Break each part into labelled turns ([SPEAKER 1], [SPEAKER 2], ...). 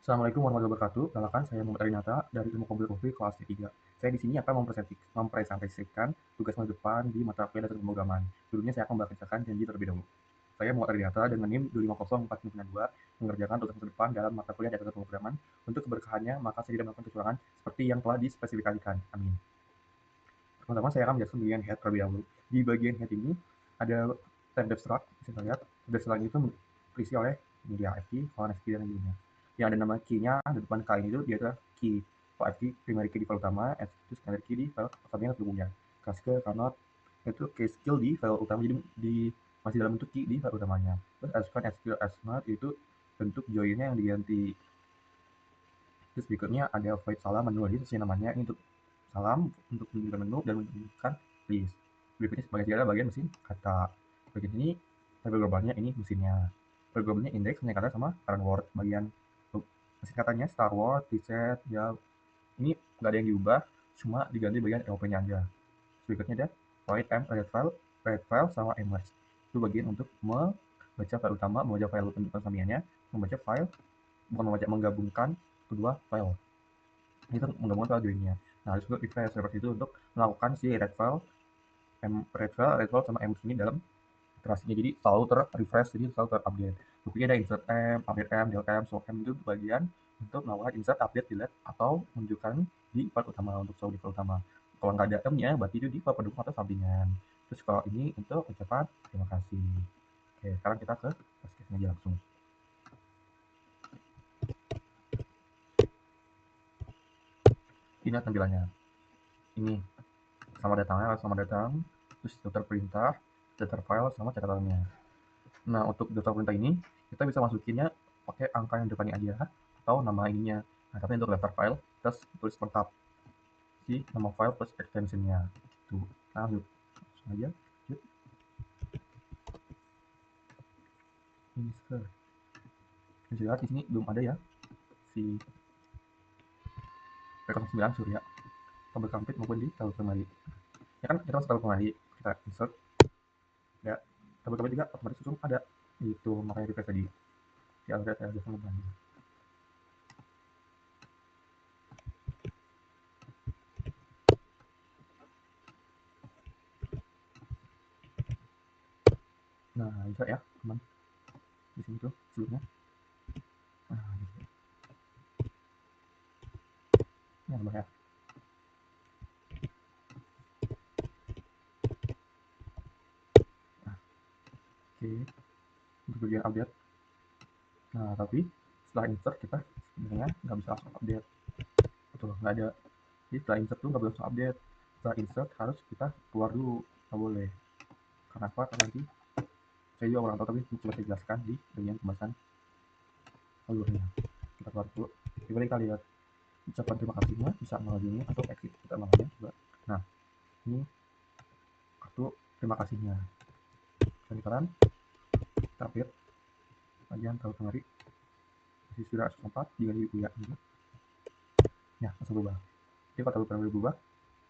[SPEAKER 1] Assalamualaikum warahmatullahi wabarakatuh. Perkenalkan, saya Muhammad Arinata dari Ilmu Komputer Profil kelas D3. Saya di sini akan mempresentasikan tugas minggu depan di mata kuliah dasar pemrograman. Sebelumnya saya akan membacakan janji terlebih dahulu. Saya Muhammad Arinata dengan NIM 2504992 mengerjakan tugas minggu depan dalam mata kuliah dasar pemrograman. Untuk keberkahannya, maka saya tidak melakukan kecurangan seperti yang telah dispesifikasikan. Amin. Pertama, saya akan menjelaskan bagian head terlebih dahulu. Di bagian head ini ada tab abstract, bisa kita lihat. Tab abstract itu terisi oleh media FT, file FT, dan lainnya. Yang ada nama key-nya di depan K ini itu dia adalah key. File FT primary key di file utama, FT itu secondary key di file sampingan sebelumnya. Classical cannot itu key skill di file utama, jadi masih dalam bentuk key di file utamanya. Terus SQL SQL SMART itu bentuk joinnya yang diganti. Terus berikutnya ada void salam menu, jadi sesuai namanya ini untuk salam, untuk menunjukkan menu dan menunjukkan list. Berikutnya sebagai segala bagian mesin kata. Bagian ini tabel globalnya ini mesinnya. Tabel globalnya index, mesin kata sama current word. Bagian mesin katanya star word, reset, ya ini nggak ada yang diubah, cuma diganti bagian EOP-nya aja. Berikutnya ada write m, read file sama mmerge. Itu bagian untuk membaca file utama, membaca file penunjukan sampingannya, membaca file, bukan membaca, menggabungkan kedua file. Ini untuk menggabungkan file joinnya. Nah, harus untuk refresh seperti itu untuk melakukan si read file sama mmerge ini dalam iterasinya. Jadi selalu refresh, jadi selalu terupdate. Buktinya ada insert m, update m, delete m, so m itu bagian untuk melakukan insert, update, delete, atau menunjukkan di file utama, untuk selalu di file utama. Kalau nggak ada m-nya, berarti itu di file pendukung atau sampingan. Terus kalau ini untuk ucapan terima kasih. Oke, sekarang kita ke test case-nya aja langsung. Ini tampilannya. Ini selamat datang, terus daftar perintah, daftar file, sama catatannya. Nah, untuk daftar perintah ini, kita bisa masukinnya pakai angka yang depannya aja, atau nama ininya. Nah, tapi untuk daftar file, kita tulis lengkap si nama file plus extensionnya. Tuh, nah, langsung aja. Yuk. Insert. Bisa lihat di sini belum ada ya si P09 Surya, tabel complete maupun di tabel primary. Ya kan, kita masuk tabel primary, kita insert, ya tabel complete juga otomatis langsung ada. Itu makanya refresh tadi. Si Alfred saya langsung kembali. Nah, bisa ya, teman. Di sini tuh sebelumnya. Nah, gitu. Nah, ya. Nah, oke. Untuk bagian update. Nah, tapi setelah insert kita sebenarnya nggak bisa langsung update. Betul, nggak ada. Jadi setelah insert tuh nggak boleh langsung update. Setelah insert harus kita keluar dulu, nggak boleh. Karena apa? Karena nanti saya juga kurang tahu, tapi coba saya jelaskan di bagian pembahasan alurnya. Kita keluar dulu. Coba kita lihat ucapan terima kasihnya, bisa mengajunya atau exit kita namanya coba. Nah, ini kartu terima kasihnya. Sekarang kita update bagian tahu kemari. Masih sudah 4 diganti ya ini. Ya, langsung berubah. Jadi kalau tahu kemari berubah,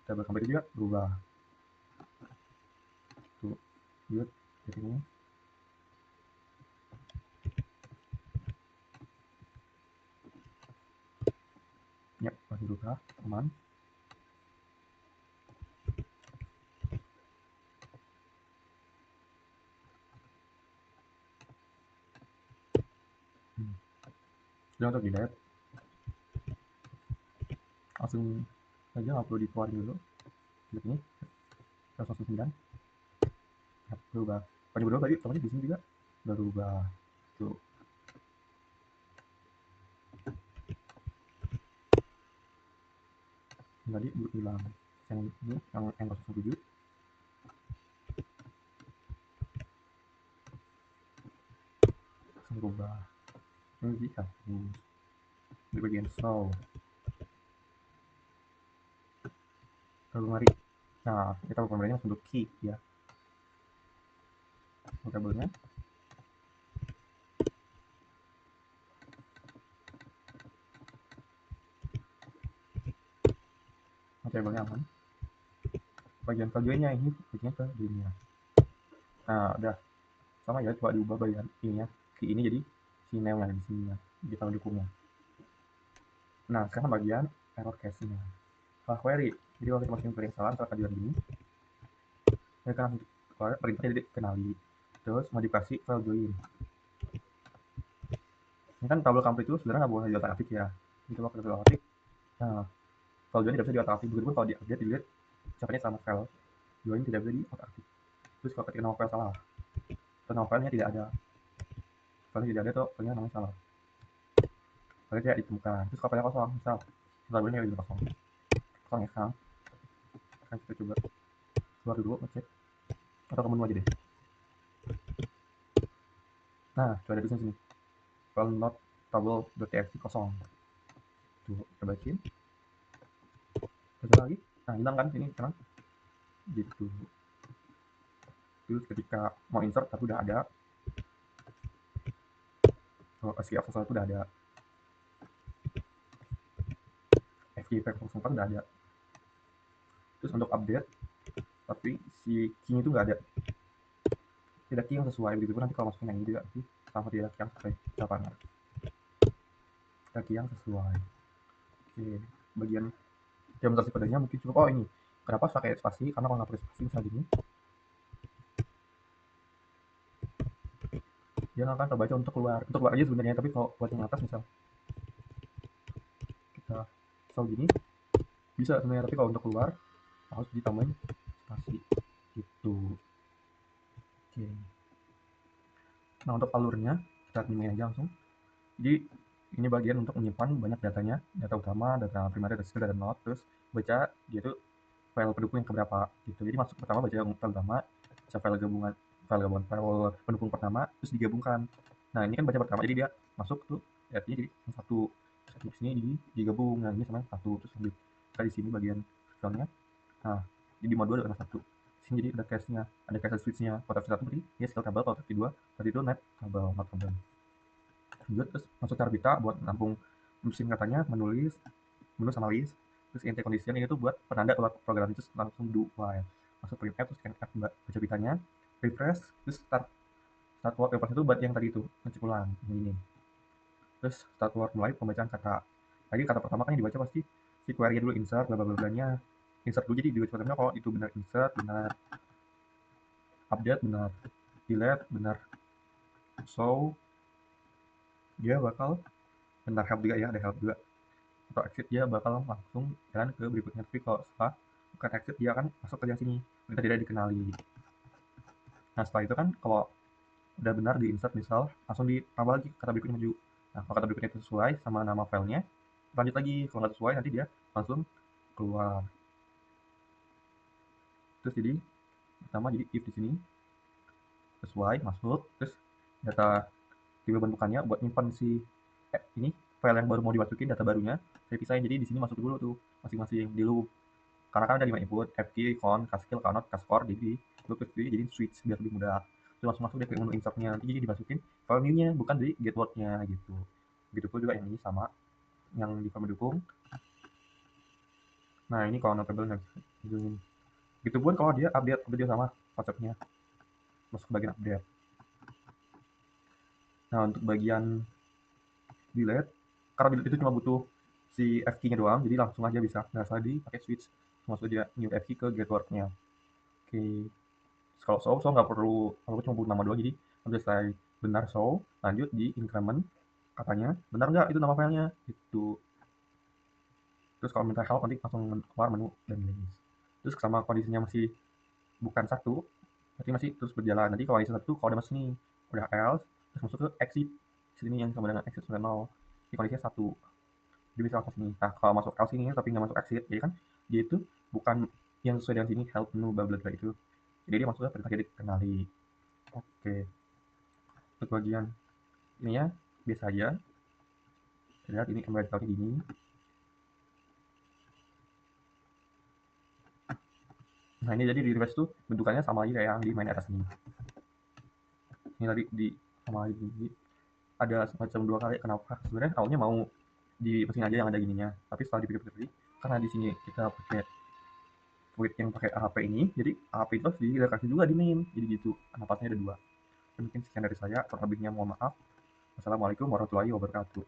[SPEAKER 1] tabel kembali juga berubah. Tuh, lihat ini. Ya, masih berubah, aman. Sudah untuk delete, langsung saja nggak perlu dikeluarin dulu. Lihat ini, 109. Ya, berubah. Pada berubah tadi, sama di sini juga berubah. Tuh. Tadi hilang. Yang ini, yang 07. Langsung berubah. Ini bisa. Di bagian show. Lalu mari. Nah, kita pembeliannya langsung untuk key ya. Kabelnya. Kabelnya aman. Bagian keduanya ini bagian ke dunia. Nah, udah sama ya, coba diubah bagian ininya. Key ini jadi si name yang di sini ya, di pendukungnya. Nah, sekarang bagian error cache-nya. File query. Jadi kalau kita masukin query yang salah, misalnya kajian gini, ya kan perintahnya jadi kenali. Terus modifikasi file join. Ini kan tabel complete itu sebenarnya nggak boleh diotak-atik ya. Jadi kalau kita diotak-atik, nah, file join tidak bisa diotak-atik. Begitu kalau di-update, dilihat caranya sama file join tidak bisa diotak-atik. Terus kalau ketika nama file salah, atau nama filenya tidak ada, filenya tidak ada atau filenya namanya salah, filenya tidak ditemukan. Terus kalau filenya kosong, misal tabelnya lagi kosong, kosong ya sekarang. Kan kita coba keluar dulu, ngecek atau ke menu aja deh. Nah, coba ada tulisan sini, file not table.txt kosong. Tuh, kita bacain. Baca lagi. Nah, hilang kan sini sekarang. Gitu. Terus ketika mau insert tapi udah ada. Kalau SQL itu udah ada. FTP 04 udah ada. Terus untuk update, tapi si key itu nggak ada. Tidak key yang sesuai, begitu pun nanti kalau masukin yang ini juga sih sama tidak key yang sesuai ucapannya. Tidak key yang sesuai. Oke, bagian demonstrasi kodenya mungkin cukup. Oh ini, kenapa pakai spasi? Karena kalau nggak pakai spasi misalnya gini, dia nggak akan terbaca untuk keluar aja sebenarnya. Tapi kalau buat yang atas misal kita misal gini bisa sebenarnya, tapi kalau untuk keluar harus ditambahin spasi gitu. Oke. Nah untuk alurnya kita main aja langsung. Jadi ini bagian untuk menyimpan banyak datanya, data utama, data primer, data skill, data node, terus baca dia tuh file pendukung yang keberapa gitu. Jadi masuk pertama baca yang file utama, baca file gabungan, file pendukung pertama, terus digabungkan. Nah ini kan baca pertama, jadi dia masuk tuh artinya jadi satu, di sini jadi digabung. Nah ini sama satu, terus lanjut kita di sini bagian filenya. Nah jadi di mode 2 ada satu. Sini jadi ada cache-nya, ada cache switch-nya. Kalau F1 berarti dia skill tabel, kalau F2 berarti itu net tabel, not tabel. Lanjut terus masuk Carbita buat nampung mesin katanya, menulis analis, terus int condition ini tuh buat penanda keluar program itu langsung do while. Masuk printf terus scanf baca bitanya, refresh, terus start word refresh itu buat yang tadi itu ngecek ulang ini. Terus start word mulai pembacaan kata. Lagi kata pertama kan yang dibaca pasti si query dulu, insert bla bla bla, insert dulu, jadi dibaca pertama kalau itu benar insert, benar update, benar delete, benar show, dia bakal benar help juga ya, ada help juga. Atau exit dia bakal langsung jalan ke berikutnya. Tapi kalau setelah bukan exit dia akan masuk ke yang sini, kita tidak dikenali. Nah setelah itu kan kalau udah benar di insert misal, langsung ditambah lagi kata berikutnya maju. Nah kalau kata berikutnya itu sesuai sama nama filenya, lanjut lagi. Kalau nggak sesuai nanti dia langsung keluar. Terus jadi pertama jadi if di sini sesuai masuk, terus data tipe bentukannya buat nyimpan si ini file yang baru mau dimasukin, data barunya saya pisahin. Jadi di sini masuk dulu tuh masing-masing di loop, karena kan ada 5 input, fkey, count, kskill, count, kscore, jadi loop itu jadi switch biar lebih mudah. Terus langsung masuk dia ke menu insertnya, nanti jadi dimasukin file new-nya bukan di get word-nya gitu. Begitupun juga yang ini sama yang di file mendukung. Nah ini kalau notable nya gitu pun kalau dia update dia sama konsepnya, masuk ke bagian update. Nah untuk bagian delete, karena delete itu cuma butuh si fkey-nya doang, jadi langsung aja bisa nggak usah dipakai switch, langsung dia new fkey ke get word-nya. Oke. Kalau show nggak perlu, kalau cuma butuh nama doang, jadi nanti selesai benar show, lanjut di increment katanya benar nggak itu nama filenya itu. Terus kalau minta help nanti langsung keluar menu dan list. Terus sama kondisinya masih bukan satu, berarti masih terus berjalan. Nanti kalau kondisi satu, kalau udah masuk nih udah else, terus masuk ke exit sini yang sama dengan exit sudah 0, ini kondisinya satu, jadi bisa langsung sini. Nah kalau masuk else ini tapi nggak masuk exit, jadi kan dia itu bukan yang sesuai dengan sini help menu bla bla bla itu, jadi dia masuknya perintah jadi kenali. Oke, untuk bagian ini ya biasa aja. Lihat ini kembali kali gini. Nah ini jadi di refresh tuh bentukannya sama lagi kayak yang di main atas ini. Ini tadi di sama lagi ini ada semacam dua kali. Kenapa? Sebenarnya awalnya mau di mesin aja yang ada gininya, tapi setelah dipikir-pikir karena di sini kita pakai fluid yang pakai AHP ini, jadi AHP itu harus direkasi juga di main. Jadi gitu. Napasnya ada dua. Mungkin sekian dari saya. Kurang lebihnya mohon maaf. Wassalamualaikum warahmatullahi wabarakatuh.